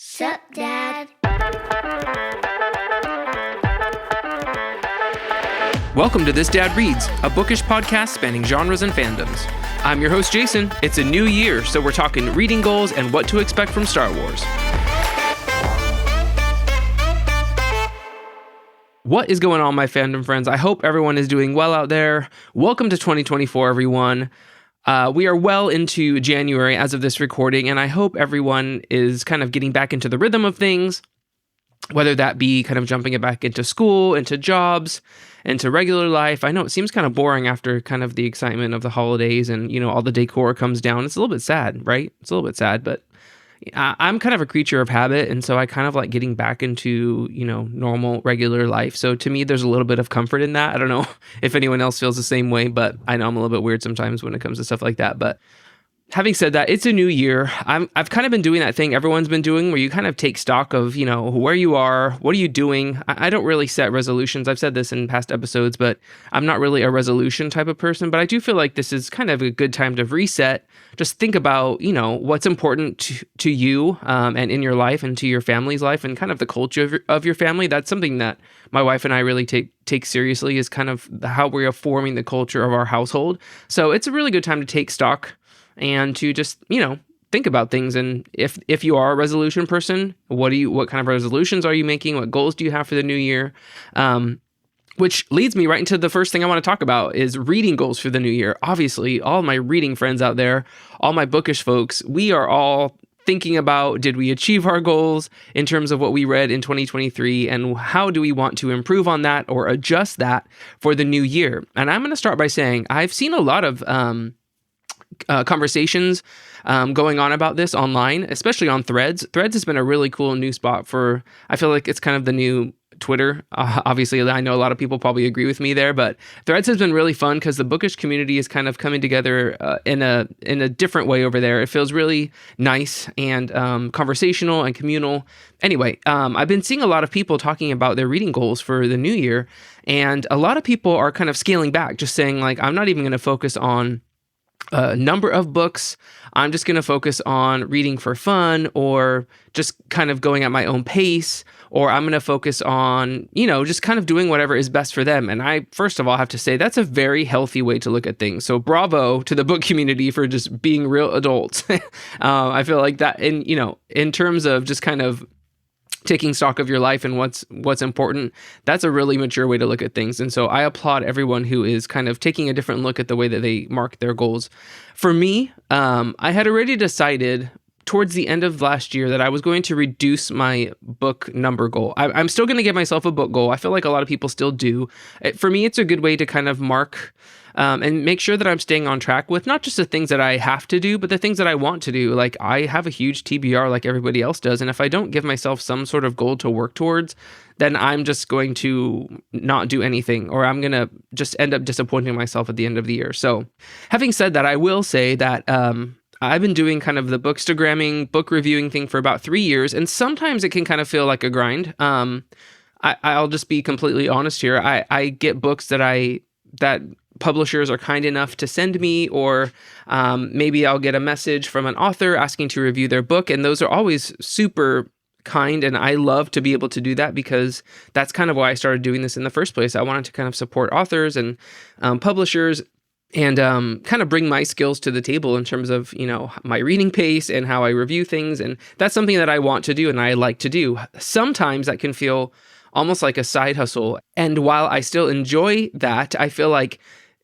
Sup, Dad? Welcome to This Dad Reads, a bookish podcast spanning genres and fandoms. I'm your host, Jason. It's a new year, so we're talking reading goals and what to expect from Star Wars. What is going on, my fandom friends? I hope everyone is doing well out there. Welcome to 2024, everyone. We are well into January as of this recording, and I hope everyone is kind of getting back into the rhythm of things, whether that be kind of jumping back into school, into jobs, into regular life. I know it seems kind of boring after kind of the excitement of the holidays and, all the decor comes down. It's a little bit sad, right? It's a little bit sad, but I'm kind of a creature of habit, and so I kind of like getting back into, normal, regular life. So to me, there's a little bit of comfort in that. I don't know if anyone else feels the same way, but I know I'm a little bit weird sometimes when it comes to stuff like that. But having said that, it's a new year. I've kind of been doing that thing everyone's been doing where you kind of take stock of, where you are, what are you doing? I don't really set resolutions. I've said this in past episodes, but I'm not really a resolution type of person. But I do feel like this is kind of a good time to reset. Just think about, what's important to you and in your life and to your family's life and kind of the culture of your family. That's something that my wife and I really take seriously, is kind of how we are forming the culture of our household. So it's a really good time to take stock and to just, think about things. And if you are a resolution person, what kind of resolutions are you making? What goals do you have for the new year? Which leads me right into the first thing I want to talk about is reading goals for the new year. Obviously, all my reading friends out there, all my bookish folks, we are all thinking about, did we achieve our goals in terms of what we read in 2023, and how do we want to improve on that or adjust that for the new year? And I'm going to start by saying I've seen a lot of conversations going on about this online, especially on Threads. Threads has been a really cool new spot for, I feel like it's kind of the new Twitter. Obviously, I know a lot of people probably agree with me there, but Threads has been really fun because the bookish community is kind of coming together in a different way over there. It feels really nice and conversational and communal. Anyway, I've been seeing a lot of people talking about their reading goals for the new year, and a lot of people are kind of scaling back, just saying like, I'm not even going to focus on a number of books. I'm just going to focus on reading for fun, or just kind of going at my own pace, or I'm going to focus on, just kind of doing whatever is best for them. And I, first of all, have to say that's a very healthy way to look at things. So bravo to the book community for just being real adults. I feel like that in terms of just kind of taking stock of your life and what's important, that's a really mature way to look at things. And so I applaud everyone who is kind of taking a different look at the way that they mark their goals. For me, I had already decided towards the end of last year that I was going to reduce my book number goal. I'm still going to give myself a book goal. I feel like a lot of people still do. For me, it's a good way to kind of mark and make sure that I'm staying on track with not just the things that I have to do, but the things that I want to do. Like, I have a huge TBR like everybody else does. And if I don't give myself some sort of goal to work towards, then I'm just going to not do anything, or I'm going to just end up disappointing myself at the end of the year. So having said that, I will say that I've been doing kind of the bookstagramming, book reviewing thing for about 3 years. And sometimes it can kind of feel like a grind. I'll just be completely honest here. I get books that publishers are kind enough to send me, or maybe I'll get a message from an author asking to review their book. And those are always super kind. And I love to be able to do that, because that's kind of why I started doing this in the first place. I wanted to kind of support authors and publishers and kind of bring my skills to the table in terms of, my reading pace and how I review things. And that's something that I want to do and I like to do. Sometimes that can feel almost like a side hustle. And while I still enjoy that, I feel like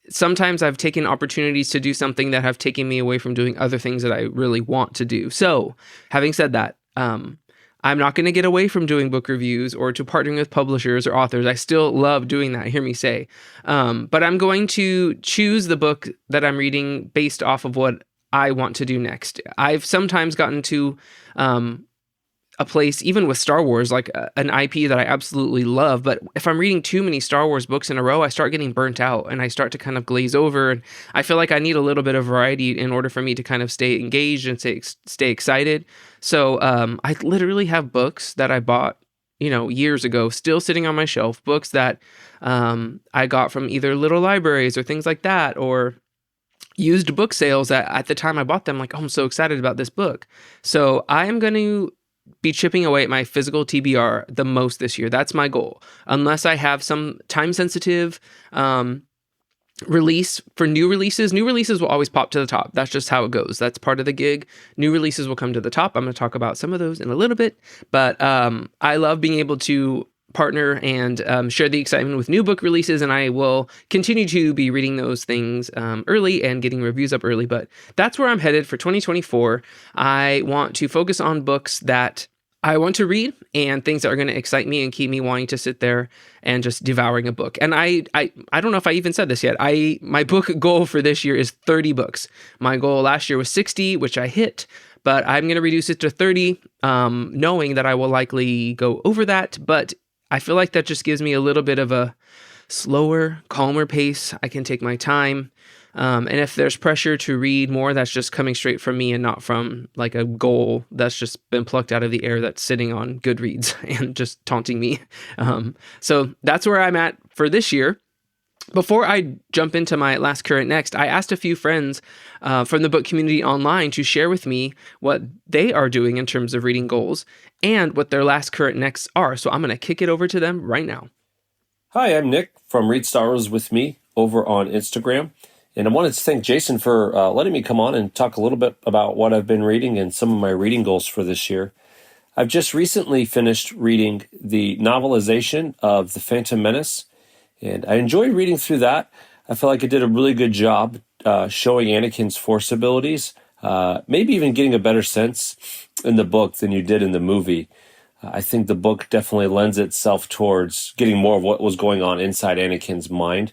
sometimes I've taken opportunities to do something that have taken me away from doing other things that I really want to do. So having said that, I'm not going to get away from doing book reviews or to partnering with publishers or authors. I still love doing that, hear me say. But I'm going to choose the book that I'm reading based off of what I want to do next. I've sometimes gotten to a place, even with Star Wars, like an IP that I absolutely love. But if I'm reading too many Star Wars books in a row, I start getting burnt out and I start to kind of glaze over. And I feel like I need a little bit of variety in order for me to kind of stay engaged and stay excited. So I literally have books that I bought, years ago, still sitting on my shelf, books that I got from either little libraries or things like that, or used book sales that at the time I bought them, like, oh, I'm so excited about this book. So I am going to be chipping away at my physical TBR the most this year. That's my goal. Unless I have some time sensitive release for new releases will always pop to the top. That's just how it goes. That's part of the gig. New releases will come to the top. I'm going to talk about some of those in a little bit, but I love being able to partner and share the excitement with new book releases, and I will continue to be reading those things early and getting reviews up early. But that's where I'm headed for 2024. I want to focus on books that I want to read and things that are going to excite me and keep me wanting to sit there and just devouring a book. And I don't know if I even said this yet. My book goal for this year is 30 books. My goal last year was 60, which I hit, but I'm going to reduce it to 30, knowing that I will likely go over that. But I feel like that just gives me a little bit of a slower, calmer pace. I can take my time. And if there's pressure to read more, that's just coming straight from me and not from like a goal that's just been plucked out of the air that's sitting on Goodreads and just taunting me. So that's where I'm at for this year. Before I jump into my last current next, I asked a few friends from the book community online to share with me what they are doing in terms of reading goals and what their last current nexts are. So I'm going to kick it over to them right now. Hi, I'm Nick from Read Star Wars with me over on Instagram. And I wanted to thank Jason for letting me come on and talk a little bit about what I've been reading and some of my reading goals for this year. I've just recently finished reading the novelization of The Phantom Menace, and I enjoyed reading through that. I feel like it did a really good job showing Anakin's Force abilities, maybe even getting a better sense in the book than you did in the movie. I think the book definitely lends itself towards getting more of what was going on inside Anakin's mind.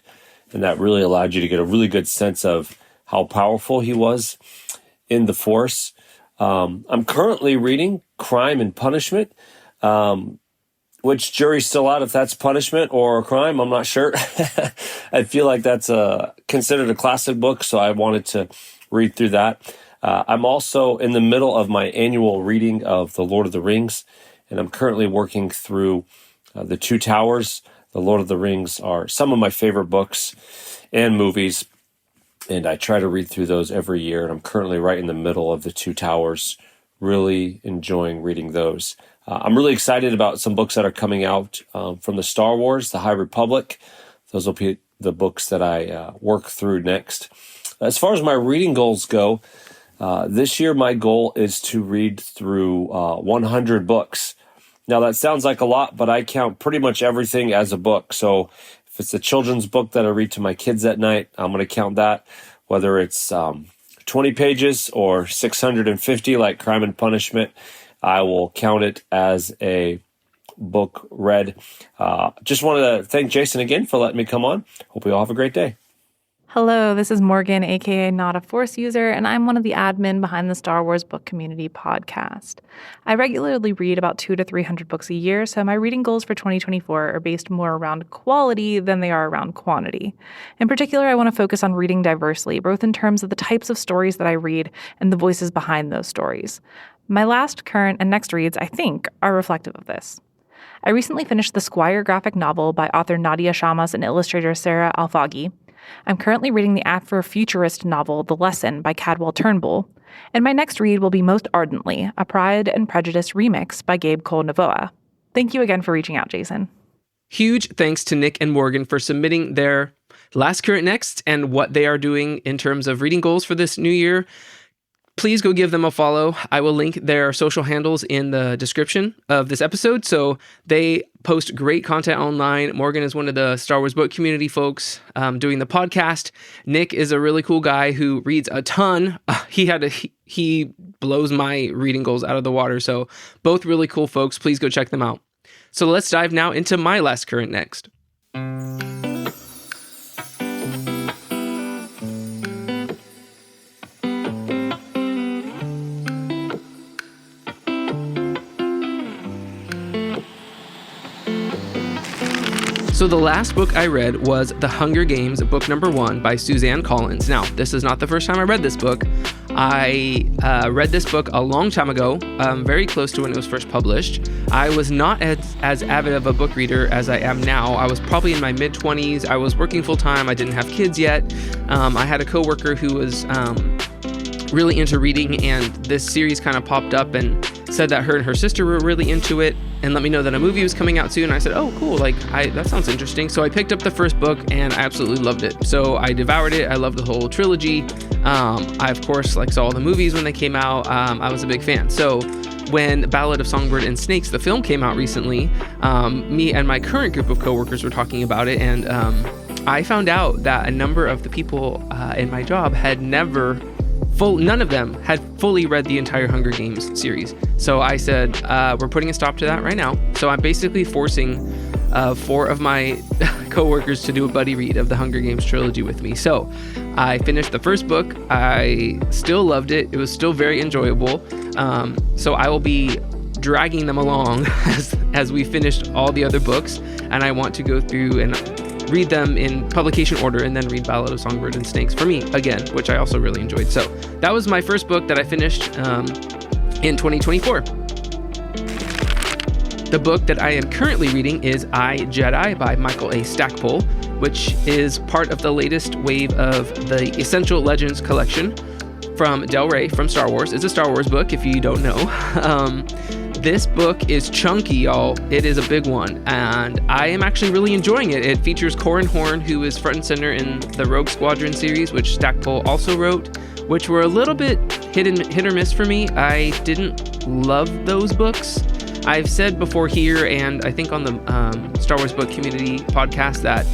And that really allowed you to get a really good sense of how powerful he was in the Force. I'm currently reading Crime and Punishment, which jury's still out if that's punishment or a crime. I'm not sure. I feel like that's considered a classic book, so I wanted to read through that. I'm also in the middle of my annual reading of The Lord of the Rings, and I'm currently working through The Two Towers. The Lord of the Rings are some of my favorite books and movies, and I try to read through those every year, and I'm currently right in the middle of The Two Towers, really enjoying reading those. I'm really excited about some books that are coming out from the Star Wars, the High Republic. Those will be the books that I work through next. As far as my reading goals go, this year my goal is to read through 100 books. Now, that sounds like a lot, but I count pretty much everything as a book. So if it's a children's book that I read to my kids at night, I'm going to count that. Whether it's 20 pages or 650 like Crime and Punishment, I will count it as a book read. Just wanted to thank Jason again for letting me come on. Hope you all have a great day. Hello, this is Morgan, aka Not a Force User, and I'm one of the admin behind the Star Wars Book Community podcast. I regularly read about 200 to 300 books a year, so my reading goals for 2024 are based more around quality than they are around quantity. In particular, I want to focus on reading diversely, both in terms of the types of stories that I read and the voices behind those stories. My last, current, and next reads, I think, are reflective of this. I recently finished the Squire graphic novel by author Nadia Shammas and illustrator Sarah Alfaghi. I'm currently reading the Afrofuturist novel The Lesson by Cadwell Turnbull, and my next read will be Most Ardently, a Pride and Prejudice remix by Gabe Cole-Novoa. Thank you again for reaching out, Jason. Huge thanks to Nick and Morgan for submitting their last current next and what they are doing in terms of reading goals for this new year. Please go give them a follow. I will link their social handles in the description of this episode. So they post great content online. Morgan is one of the Star Wars book community folks doing the podcast. Nick is a really cool guy who reads a ton. He blows my reading goals out of the water. So both really cool folks. Please go check them out. So let's dive now into my last current next. So the last book I read was The Hunger Games, book number 1 by Suzanne Collins. Now, this is not the first time I read this book. I read this book a long time ago, very close to when it was first published. I was not as avid of a book reader as I am now. I was probably in my mid-20s. I was working full-time. I didn't have kids yet. I had a coworker who was really into reading, and this series kind of popped up, and said that her and her sister were really into it and let me know that a movie was coming out soon. And I said, oh, cool. Like, that sounds interesting. So I picked up the first book and I absolutely loved it. So I devoured it. I loved the whole trilogy. I, of course, like saw all the movies when they came out. I was a big fan. So when Ballad of Songbird and Snakes, the film, came out recently, me and my current group of coworkers were talking about it. And I found out that a number of the people in my job had none of them had fully read the entire Hunger Games series. So I said, we're putting a stop to that right now. So I'm basically forcing 4 of my coworkers to do a buddy read of the Hunger Games trilogy with me. So I finished the first book. I still loved it. It was still very enjoyable. So I will be dragging them along as we finished all the other books. And I want to go through and read them in publication order and then read Ballad of Songbird and Snakes for me again, which I also really enjoyed. So that was my first book that I finished in 2024. The book that I am currently reading is I, Jedi by Michael A. Stackpole, which is part of the latest wave of the Essential Legends collection from Del Rey from Star Wars. It's a Star Wars book, if you don't know. This book is chunky, y'all. It is a big one, and I am actually really enjoying it. It features Corran Horn, who is front and center in the Rogue Squadron series, which Stackpole also wrote, which were a little bit hit or miss for me. I didn't love those books. I've said before here, and I think on the Star Wars Book Community podcast, that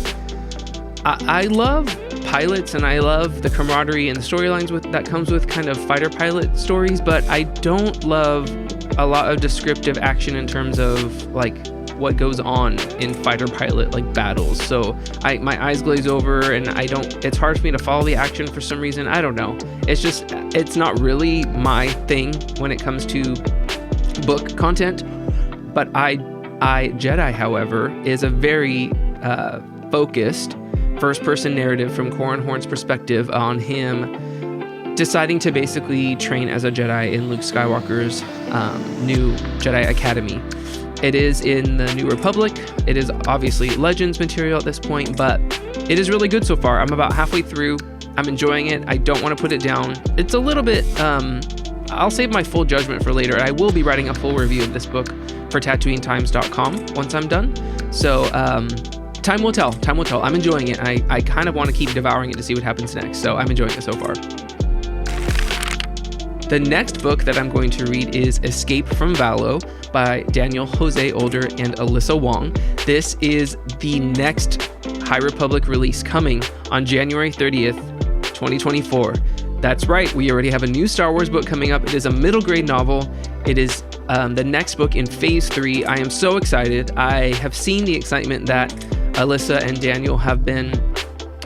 I love pilots and I love the camaraderie and the storylines that comes with kind of fighter pilot stories, but I don't love a lot of descriptive action in terms of like what goes on in fighter pilot like battles. So my eyes glaze over and it's hard for me to follow the action for some reason. I don't know. It's not really my thing when it comes to book content. But I Jedi, however, is a very focused first-person narrative from Corran Horn's perspective on him deciding to basically train as a Jedi in Luke Skywalker's new Jedi Academy. It is in the New Republic. It is obviously Legends material at this point, but it is really good so far. I'm about halfway through. I'm enjoying it. I don't want to put it down. It's a little bit... I'll save my full judgment for later. I will be writing a full review of this book for TatooineTimes.com once I'm done. So time will tell. Time will tell. I'm enjoying it. I kind of want to keep devouring it to see what happens next. So I'm enjoying it so far. The next book that I'm going to read is Escape from Valo by Daniel Jose Older and Alyssa Wong. This is the next High Republic release coming on January 30th, 2024. That's right, we already have a new Star Wars book coming up. It is a middle grade novel. It is the next book in Phase 3. I am so excited. I have seen the excitement that Alyssa and Daniel have been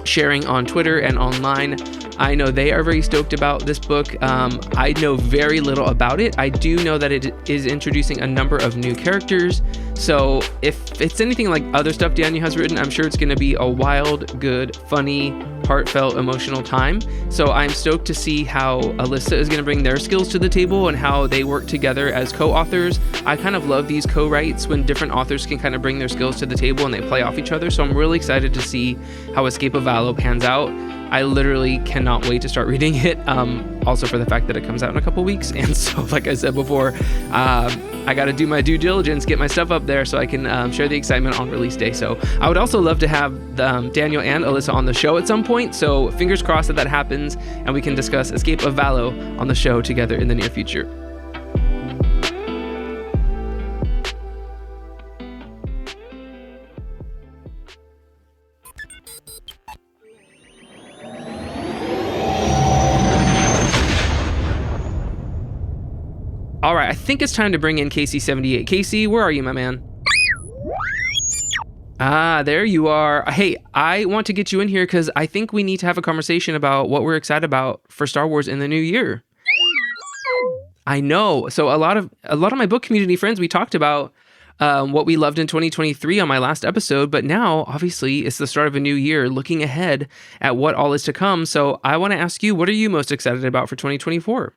sharing on Twitter and online. I know they are very stoked about this book. I know very little about it. I do know that it is introducing a number of new characters. So if it's anything like other stuff Daniel has written, I'm sure it's going to be a wild, good, funny, heartfelt, emotional time. So I'm stoked to see how Alyssa is going to bring their skills to the table and how they work together as co-authors. I kind of love these co-writes when different authors can kind of bring their skills to the table and they play off each other. So I'm really excited to see how Escape of Valo pans out. I literally cannot wait to start reading it. Also for the fact that it comes out in a couple weeks. And so, like I said before, I got to do my due diligence, get my stuff up there so I can share the excitement on release day. So I would also love to have Daniel and Alyssa on the show at some point. So fingers crossed that happens and we can discuss Escape of Valo on the show together in the near future. All right, I think it's time to bring in Casey78. Casey, where are you, my man? Ah, there you are. Hey, I want to get you in here because I think we need to have a conversation about what we're excited about for Star Wars in the new year. I know. So a lot of my book community friends, we talked about what we loved in 2023 on my last episode, but now obviously it's the start of a new year, looking ahead at what all is to come. So I want to ask you, what are you most excited about for 2024?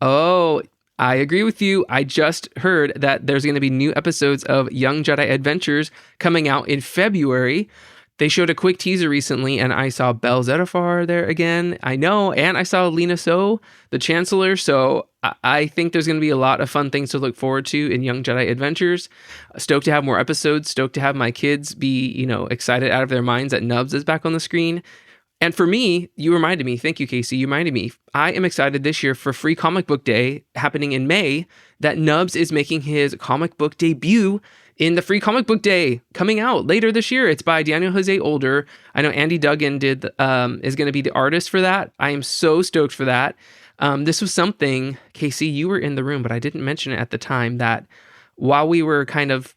Oh, I agree with you. I just heard that there's going to be new episodes of Young Jedi Adventures coming out in February. They showed a quick teaser recently, and I saw Bel Zettifar there again. I know, and I saw Lena So, the Chancellor. So I think there's going to be a lot of fun things to look forward to in Young Jedi Adventures. Stoked to have more episodes. Stoked to have my kids be, excited out of their minds that Nubs is back on the screen. And for me, you reminded me, thank you, Casey, you reminded me, I am excited this year for Free Comic Book Day happening in May, that Nubs is making his comic book debut in the Free Comic Book Day coming out later this year. It's by Daniel Jose Older. I know Andy Duggan is going to be the artist for that. I am so stoked for that. This was something, Casey, you were in the room, but I didn't mention it at the time, that while we were kind of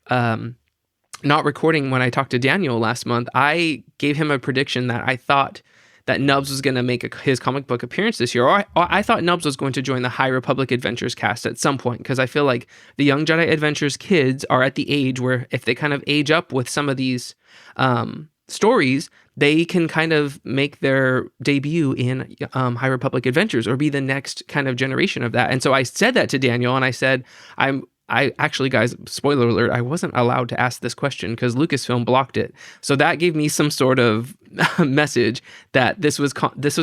not recording when I talked to Daniel last month, I gave him a prediction that I thought that Nubs was going to make his comic book appearance this year. Or I thought Nubs was going to join the High Republic Adventures cast at some point, because I feel like the Young Jedi Adventures kids are at the age where if they kind of age up with some of these stories, they can kind of make their debut in High Republic Adventures or be the next kind of generation of that. And so I said that to Daniel, and I said, I actually, guys, spoiler alert, I wasn't allowed to ask this question because Lucasfilm blocked it. So that gave me some sort of message that this was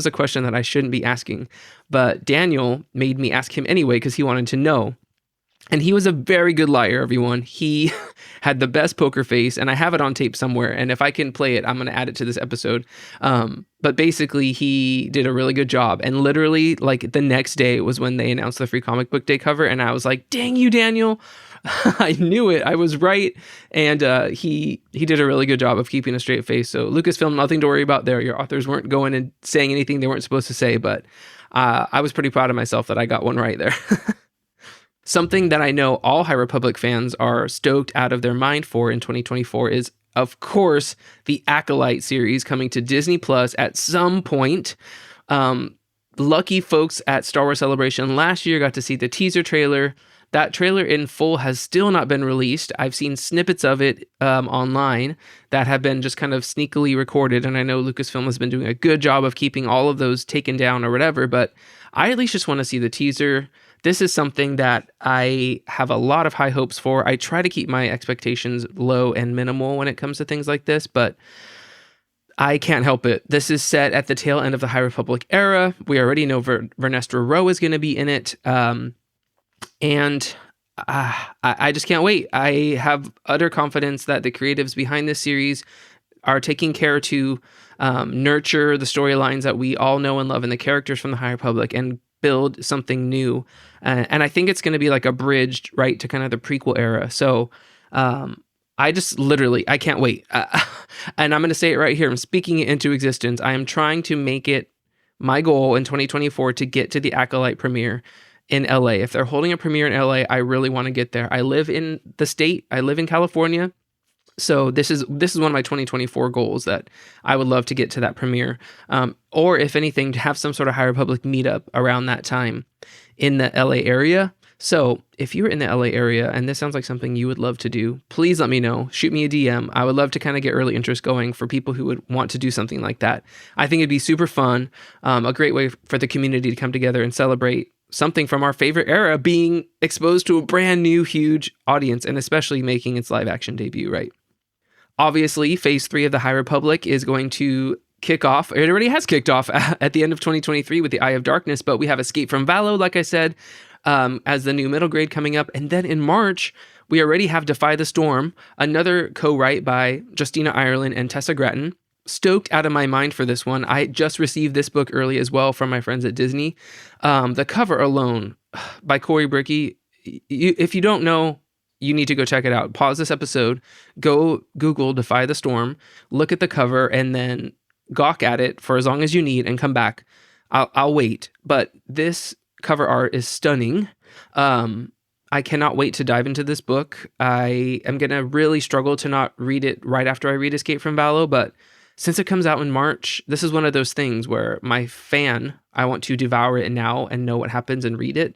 a question that I shouldn't be asking. But Daniel made me ask him anyway because he wanted to know. And he was a very good liar, everyone. He had the best poker face, and I have it on tape somewhere. And if I can play it, I'm going to add it to this episode. But basically, he did a really good job. And literally, like, the next day was when they announced the Free Comic Book Day cover. And I was like, dang you, Daniel. I knew it. I was right. And he did a really good job of keeping a straight face. So Lucasfilm, nothing to worry about there. Your authors weren't going and saying anything they weren't supposed to say. But I was pretty proud of myself that I got one right there. Something that I know all High Republic fans are stoked out of their mind for in 2024 is, of course, the Acolyte series coming to Disney Plus at some point. Lucky folks at Star Wars Celebration last year got to see the teaser trailer. That trailer in full has still not been released. I've seen snippets of it online that have been just kind of sneakily recorded, and I know Lucasfilm has been doing a good job of keeping all of those taken down or whatever, but I at least just want to see the teaser. This is something that I have a lot of high hopes for. I try to keep my expectations low and minimal when it comes to things like this, but I can't help it. This is set at the tail end of the High Republic era. We already know Vernestra Rowe is going to be in it. And I just can't wait. I have utter confidence that the creatives behind this series are taking care to nurture the storylines that we all know and love and the characters from the High Republic and build something new. And I think it's going to be like a bridge, right, to kind of the prequel era. So I just literally, I can't wait. And I'm going to say it right here. I'm speaking it into existence. I am trying to make it my goal in 2024 to get to the Acolyte premiere in LA. If they're holding a premiere in LA, I really want to get there. I live in the state. I live in California. So this is one of my 2024 goals, that I would love to get to that premiere. Or if anything, to have some sort of High Republic meetup around that time in the LA area. So if you're in the LA area and this sounds like something you would love to do, please let me know. Shoot me a DM. I would love to kind of get early interest going for people who would want to do something like that. I think it'd be super fun. A great way for the community to come together and celebrate something from our favorite era being exposed to a brand new, huge audience, and especially making its live action debut, right? Obviously, Phase 3 of the High Republic is going to kick off. It already has kicked off at the end of 2023 with the Eye of Darkness, but we have Escape from Valo, like I said, as the new middle grade coming up. And then in March, we already have Defy the Storm, another co-write by Justina Ireland and Tessa Gratton. Stoked out of my mind for this one. I just received this book early as well from my friends at Disney. The cover alone by Corey Brickey, if you don't know, you need to go check it out. Pause this episode, go Google Defy the Storm, look at the cover, and then gawk at it for as long as you need and come back. I'll wait. But this cover art is stunning. I cannot wait to dive into this book. I am going to really struggle to not read it right after I read Escape from Valo, but since it comes out in March, this is one of those things where I want to devour it now and know what happens and read it.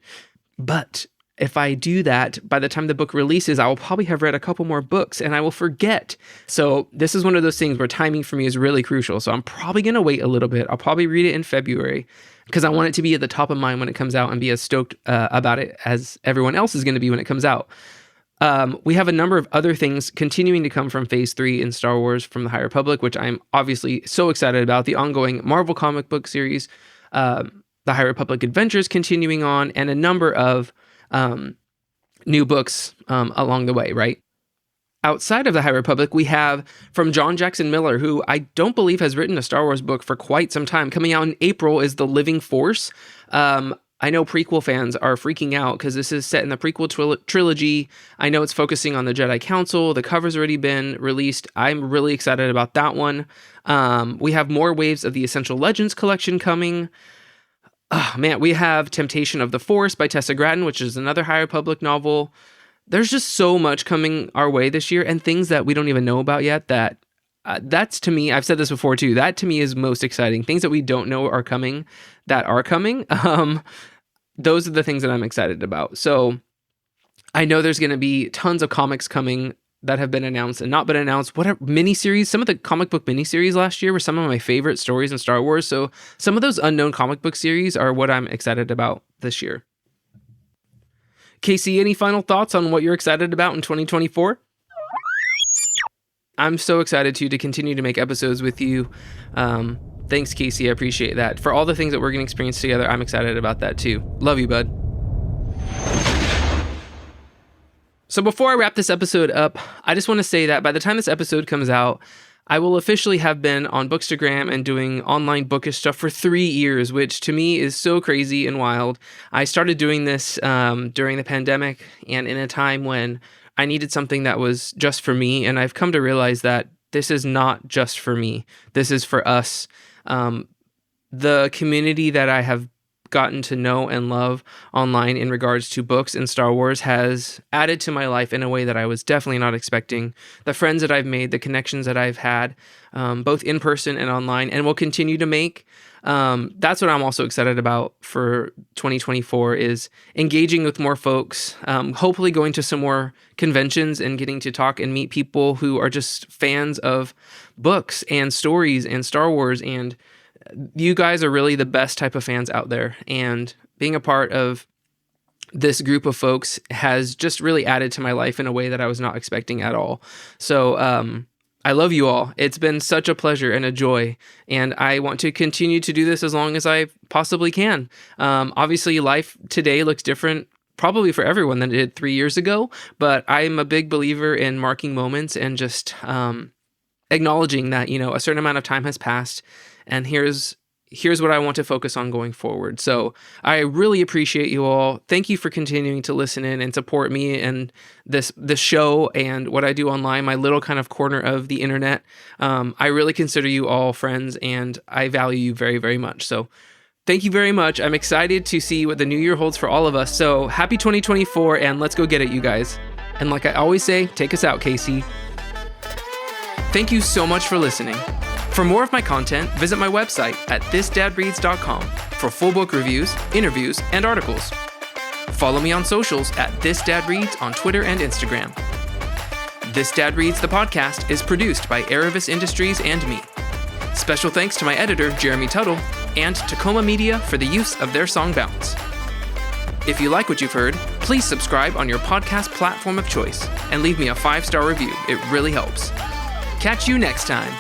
But if I do that, by the time the book releases, I will probably have read a couple more books and I will forget. So this is one of those things where timing for me is really crucial. So I'm probably going to wait a little bit. I'll probably read it in February because I want it to be at the top of mind when it comes out and be as stoked about it as everyone else is going to be when it comes out. We have a number of other things continuing to come from Phase 3 in Star Wars from the High Republic, which I'm obviously so excited about. The ongoing Marvel comic book series, the High Republic Adventures continuing on, and a number of new books along the way, right? Outside of the High Republic, we have from John Jackson Miller, who I don't believe has written a Star Wars book for quite some time. Coming out in April is The Living Force. I know prequel fans are freaking out because this is set in the prequel trilogy. I know it's focusing on the Jedi Council. The cover's already been released. I'm really excited about that one. We have more waves of the Essential Legends collection coming. Oh, man, we have Temptation of the Force by Tessa Gratton, which is another High Republic novel. There's just so much coming our way this year, and things that we don't even know about yet that that's, to me, I've said this before too, that to me is most exciting. Things that we don't know are coming, that are coming. Those are the things that I'm excited about. So I know there's going to be tons of comics coming that have been announced and not been announced. What are miniseries? Some of the comic book miniseries last year were some of my favorite stories in Star Wars. So some of those unknown comic book series are what I'm excited about this year. Casey, any final thoughts on what you're excited about in 2024? I'm so excited to continue to make episodes with you. Thanks, Casey. I appreciate that. For all the things that we're going to experience together, I'm excited about that too. Love you, bud. So before I wrap this episode up, I just want to say that by the time this episode comes out, I will officially have been on Bookstagram and doing online bookish stuff for 3 years, which to me is so crazy and wild. I started doing this during the pandemic and in a time when I needed something that was just for me, and I've come to realize that this is not just for me. This is for us. The community that I have gotten to know and love online in regards to books and Star Wars has added to my life in a way that I was definitely not expecting. The friends that I've made, the connections that I've had, both in person and online, and will continue to make. That's what I'm also excited about for 2024 is engaging with more folks, hopefully going to some more conventions and getting to talk and meet people who are just fans of books and stories and Star Wars. And you guys are really the best type of fans out there. And being a part of this group of folks has just really added to my life in a way that I was not expecting at all. So, I love you all. It's been such a pleasure and a joy, and I want to continue to do this as long as I possibly can. Obviously, life today looks different probably for everyone than it did 3 years ago, but I'm a big believer in marking moments and just acknowledging that, a certain amount of time has passed, and here's what I want to focus on going forward. So I really appreciate you all. Thank you for continuing to listen in and support me and this show and what I do online, my little kind of corner of the internet. I really consider you all friends, and I value you very, very much. So thank you very much. I'm excited to see what the new year holds for all of us. So happy 2024, and let's go get it, you guys. And like I always say, take us out, Casey. Thank you so much for listening. For more of my content, visit my website at thisdadreads.com for full book reviews, interviews, and articles. Follow me on socials at thisdadreads on Twitter and Instagram. This Dad Reads, the podcast, is produced by Aravis Industries and me. Special thanks to my editor, Jeremy Tuttle, and to Coma-Media for the use of their song Bounce. If you like what you've heard, please subscribe on your podcast platform of choice and leave me a 5-star review. It really helps. Catch you next time.